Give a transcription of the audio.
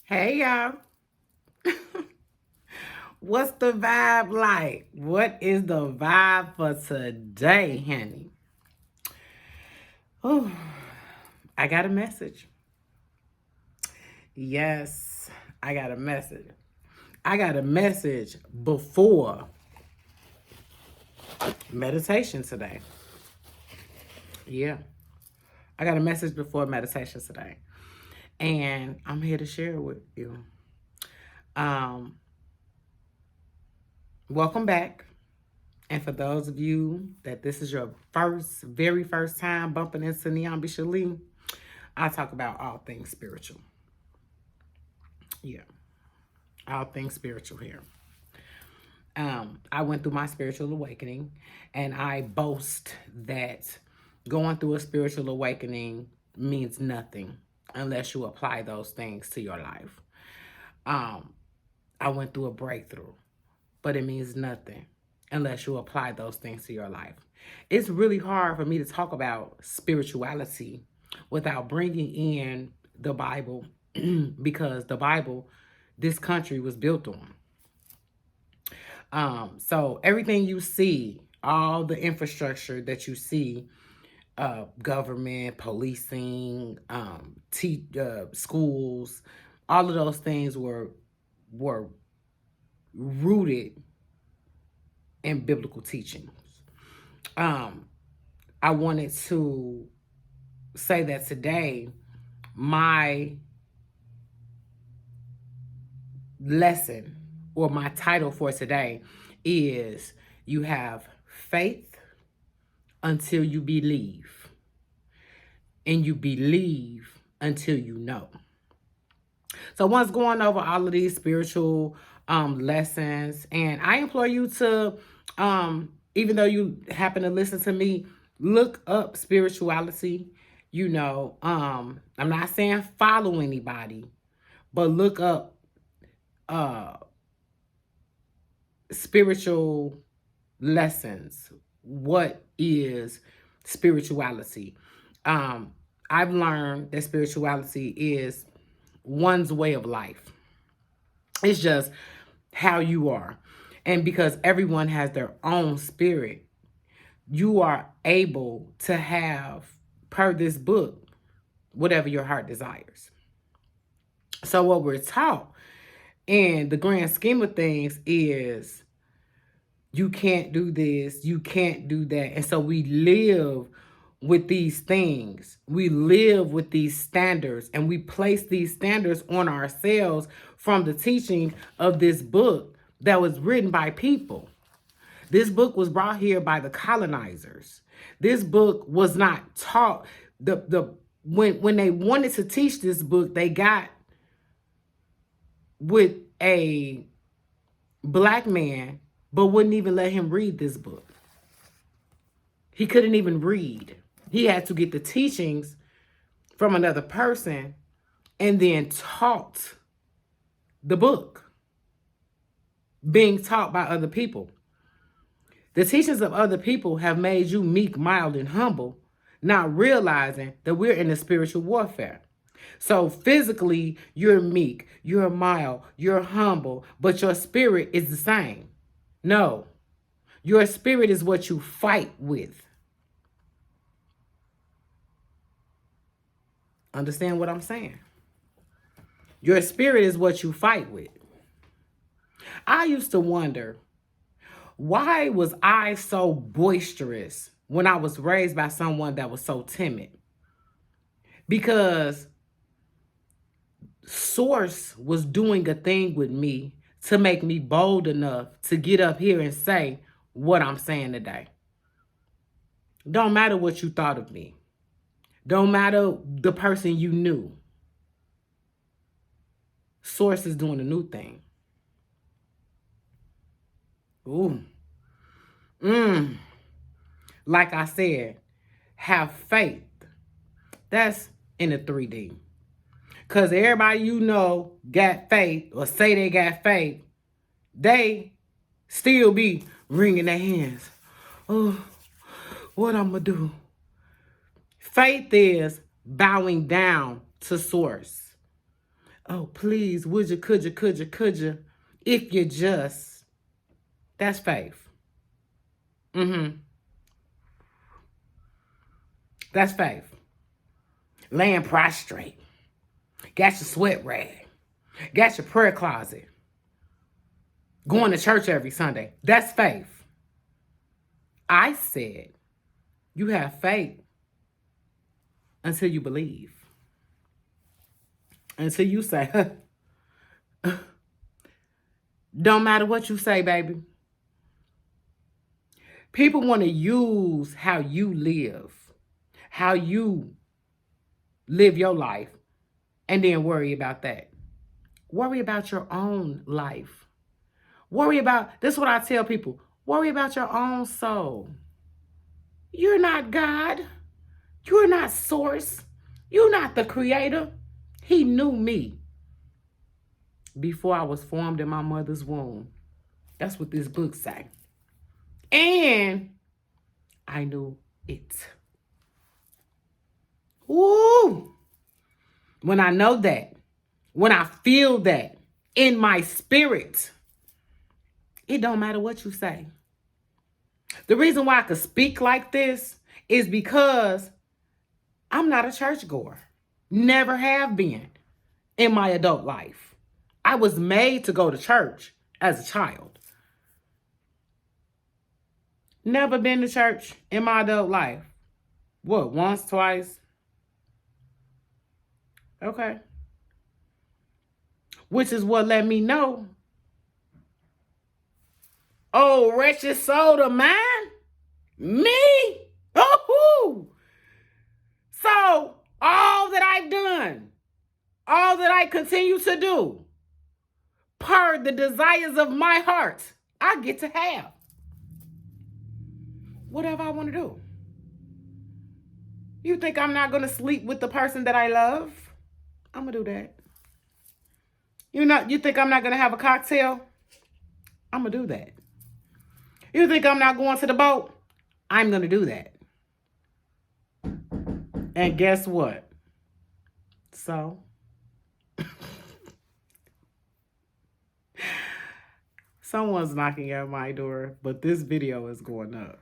Hey y'all, what's the vibe like? What is the vibe for today, honey? Oh, I got a message. Yes, I got a message. I got a message before meditation today. Yeah, I got a message before meditation today, and I'm here to share it with you. Um, Welcome back. And for those of you that this is your very first time bumping into Neon Bishalee, I talk about all things spiritual. Yeah, all things spiritual here. I went through my spiritual awakening, and I boast that going through a spiritual awakening means nothing unless you apply those things to your life. Um, I went through a breakthrough, but it means nothing unless you apply those things to your life. It's really hard for me to talk about spirituality without bringing in the Bible because the Bible, this country was built on. So everything you see, all the infrastructure that you see, government, policing, schools, all of those things were rooted in biblical teachings. Um, I wanted to say that today, my lesson or my title for today is you have faith until you believe, and you believe until you know. So once going over all of these spiritual lessons, and I implore you to, even though you happen to listen to me, look up spirituality. I'm not saying follow anybody, but look up uh spiritual lessons. What is spirituality? Um, I've learned that spirituality is one's way of life. It's just how you are. And because everyone has their own spirit, you are able to have, per this book, whatever your heart desires. So, what we're taught in the grand scheme of things is you can't do this, you can't do that. And so we live with these things. We live with these standards, and we place these standards on ourselves from the teaching of this book that was written by people. This book was brought here by the colonizers. This book was not taught. When they wanted to teach this book, they got with a black man, but wouldn't even let him read this book. He couldn't even read. He had to get the teachings from another person and then taught the book, being taught by other people. The teachings of other people have made you meek, mild, and humble, not realizing that we're in a spiritual warfare. So physically, you're meek, you're mild, you're humble, but your spirit is the same. No, your spirit is what you fight with. Understand what I'm saying? Your spirit is what you fight with. I used to wonder, why was I so boisterous when I was raised by someone that was so timid? Because Source was doing a thing with me to make me bold enough to get up here and say what I'm saying today. Don't matter what you thought of me. Don't matter the person you knew. Source is doing a new thing. Ooh. Like I said, have faith. That's in the 3D. Because everybody you know got faith or say they got faith, they still be wringing their hands. Oh, what I'm going to do? Faith is bowing down to Source. Oh, please, would you, could you, if you just. That's faith. That's faith. Laying prostrate. Got your sweat rag. Got your prayer closet. Going to church every Sunday. That's faith. I said, you have faith until you believe. Until you say, don't matter what you say, baby. People want to use how you live your life, and then worry about that. Worry about your own life. This is what I tell people, worry about your own soul. You're not God. You're not source. You're not the creator. He knew me before I was formed in my mother's womb. That's what this book say. And I knew it. Ooh. When I know that, when I feel that in my spirit, it don't matter what you say. The reason why I could speak like this is because I'm not a churchgoer. Never have been in my adult life. I was made to go to church as a child. Never been to church in my adult life. What, once, twice? Okay. Which is what let me know. Oh, wretched soul of mine? Me? Oh, so all that I've done, all that I continue to do, per the desires of my heart, I get to have. Whatever I want to do. You think I'm not going to sleep with the person that I love? I'm going to do that. You think I'm not going to have a cocktail? I'm going to do that. You think I'm not going to the boat? I'm going to do that. And guess what? So, someone's knocking at my door, but this video is going up.